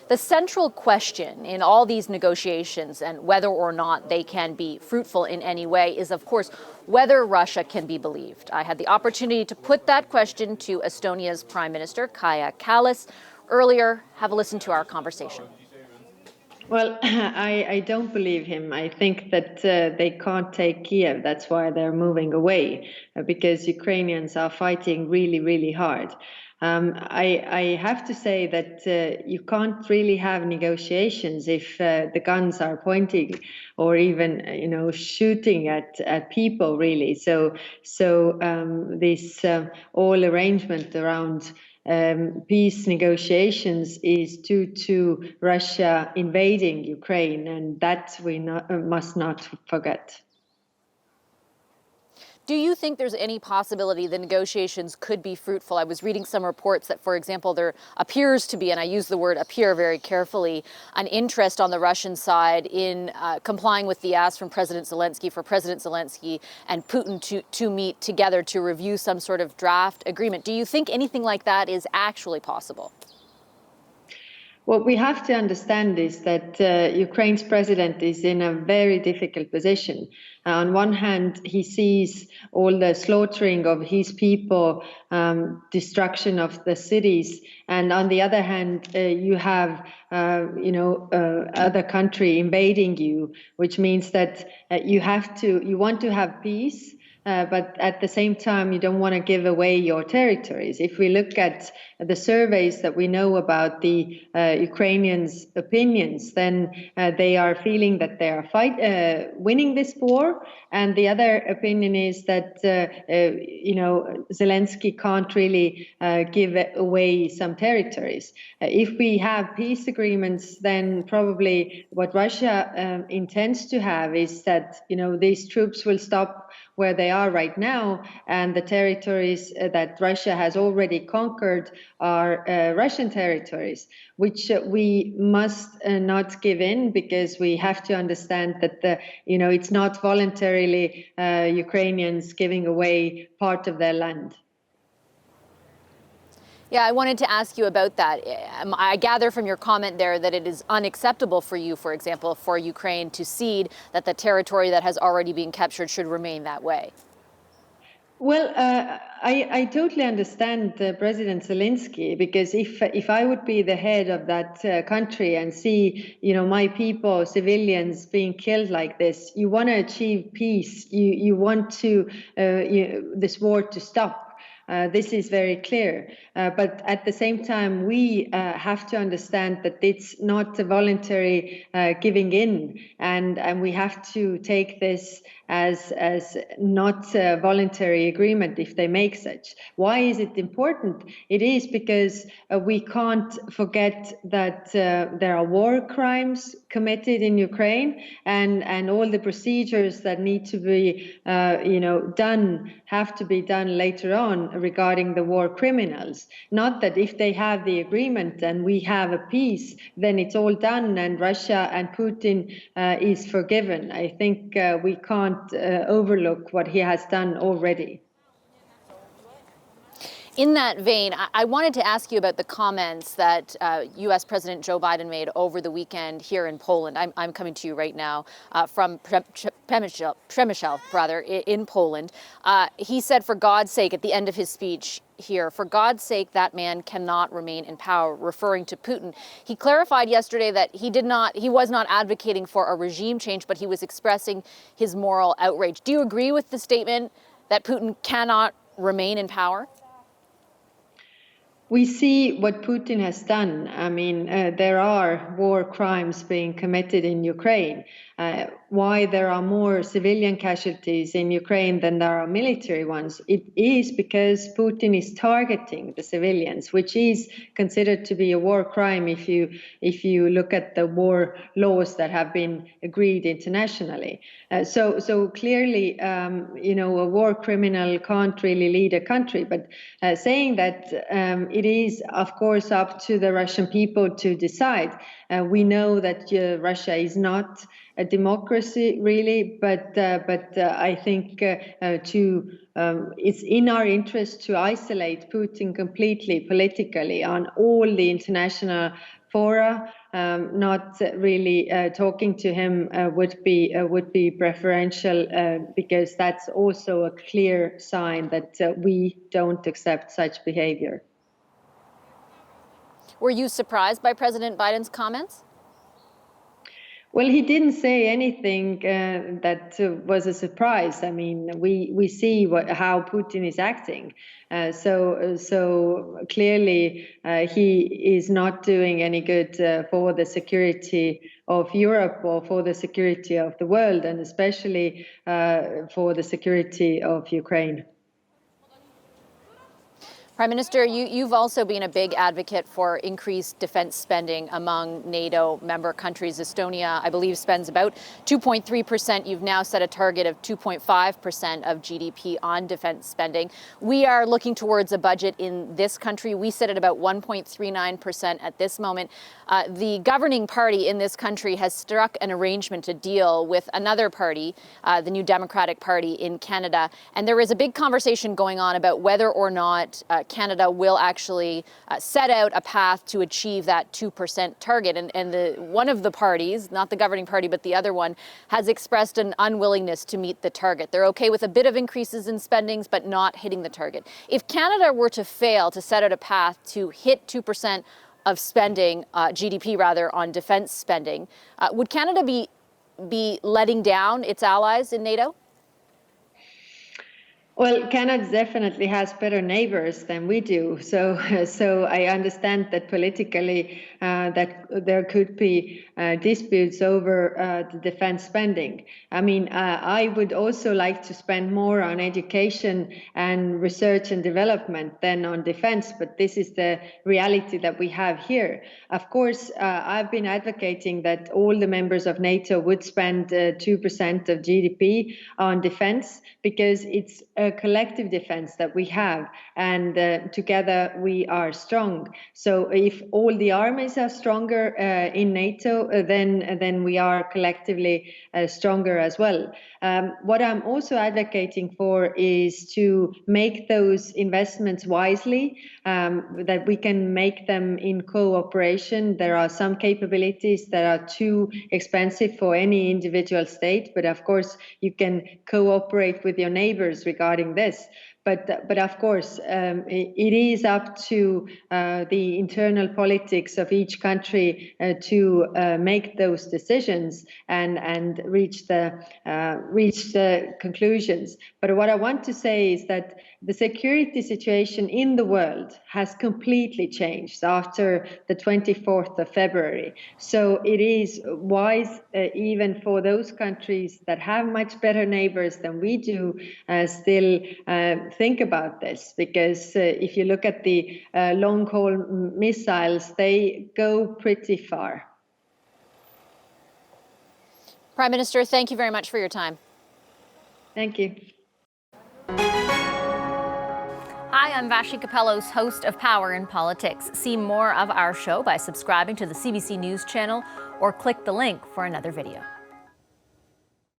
The central question in all these negotiations and whether or not they can be fruitful in any way is, of course, whether Russia can be believed. I had the opportunity to put that question to Estonia's Prime Minister, Kaja Kallas, earlier. Have a listen to our conversation. Well, I don't believe him. I think that they can't take Kiev. That's why they're moving away, because Ukrainians are fighting really, really hard. I have to say that you can't really have negotiations if the guns are pointing or even, shooting at people, really. So this whole arrangement around peace negotiations is due to Russia invading Ukraine, and that we must not forget. Do you think there's any possibility the negotiations could be fruitful? I was reading some reports that, for example, there appears to be, and I use the word appear very carefully, an interest on the Russian side in complying with the ask from President Zelensky for President Zelensky and Putin to meet together to review some sort of draft agreement. Do you think anything like that is actually possible? What we have to understand is that Ukraine's president is in a very difficult position. On one hand, he sees all the slaughtering of his people, destruction of the cities, and on the other hand, you have other country invading you, which means that you want to have peace. But at the same time, you don't want to give away your territories. If we look at the surveys that we know about the Ukrainians' opinions, then they are feeling that they are winning this war. And the other opinion is that, Zelensky can't really give away some territories. If we have peace agreements, then probably what Russia intends to have is that, these troops will stop where they are right now, and the territories that Russia has already conquered are Russian territories, which we must not give in, because we have to understand that it's not voluntarily Ukrainians giving away part of their land. Yeah, I wanted to ask you about that. I gather from your comment there that it is unacceptable for you, for example, for Ukraine to cede, that the territory that has already been captured should remain that way. Well, I totally understand President Zelensky, because if I would be the head of that country and see, my people, civilians being killed like this, you want to achieve peace. You want this war to stop. This is very clear. But at the same time, we have to understand that it's not a voluntary giving in, and we have to take this as not a voluntary agreement if they make such. Why is it important? It is because we can't forget that there are war crimes committed in Ukraine, and all the procedures that need to be done have to be done later on regarding the war criminals. Not that if they have the agreement and we have a peace, then it's all done and Russia and Putin is forgiven. I think we can't overlook what he has done already. In that vein, I wanted to ask you about the comments that U.S. President Joe Biden made over the weekend here in Poland. I'm coming to you right now from Przemysl, in Poland. He said, for God's sake, at the end of his speech here, for God's sake, that man cannot remain in power, referring to Putin. He clarified yesterday that he was not advocating for a regime change, but he was expressing his moral outrage. Do you agree with the statement that Putin cannot remain in power? We see what Putin has done. I mean, there are war crimes being committed in Ukraine. Why there are more civilian casualties in Ukraine than there are military ones? It is because Putin is targeting the civilians, which is considered to be a war crime if you look at the war laws that have been agreed internationally. So clearly, a war criminal can't really lead a country. But saying that it is, of course, up to the Russian people to decide. We know that Russia is not a democracy, really, but I think it's in our interest to isolate Putin completely politically on all the international fora. Not really talking to him would be preferential, because that's also a clear sign that we don't accept such behavior. Were you surprised by President Biden's comments? Well, he didn't say anything that was a surprise. I mean, we see how Putin is acting. So clearly, he is not doing any good for the security of Europe or for the security of the world, and especially for the security of Ukraine. Prime Minister, you've also been a big advocate for increased defense spending among NATO member countries. Estonia, I believe, spends about 2.3%. You've now set a target of 2.5% of GDP on defense spending. We are looking towards a budget in this country. We sit at about 1.39% at this moment. The governing party in this country has struck an arrangement to deal with another party, the New Democratic Party in Canada. And there is a big conversation going on about whether or not Canada will actually set out a path to achieve that 2% target. And one of the parties, not the governing party, but the other one, has expressed an unwillingness to meet the target. They're okay with a bit of increases in spendings, but not hitting the target. If Canada were to fail to set out a path to hit 2% of spending, GDP rather, on defense spending, would Canada be letting down its allies in NATO? Well, Canada definitely has better neighbors than we do. So I understand that politically that there could be disputes over the defense spending. I mean, I would also like to spend more on education and research and development than on defense, but this is the reality that we have here. Of course, I've been advocating that all the members of NATO would spend 2% of GDP on defense, because it's a collective defense that we have, and together we are strong. So if all the armies are stronger in NATO, then we are collectively stronger as well. What I'm also advocating for is to make those investments wisely, that we can make them in cooperation. There are some capabilities that are too expensive for any individual state, but of course you can cooperate with your neighbors regarding this. But of course, it is up to the internal politics of each country to make those decisions and reach the conclusions. But what I want to say is that the security situation in the world has completely changed after the 24th of February. So it is wise, even for those countries that have much better neighbors than we do, still think about this, because if you look at the long-haul missiles, they go pretty far. Prime Minister, thank you very much for your time. Thank you. Hi, I'm Vashi Capellos, host of Power in Politics. See more of our show by subscribing to the CBC News channel or click the link for another video.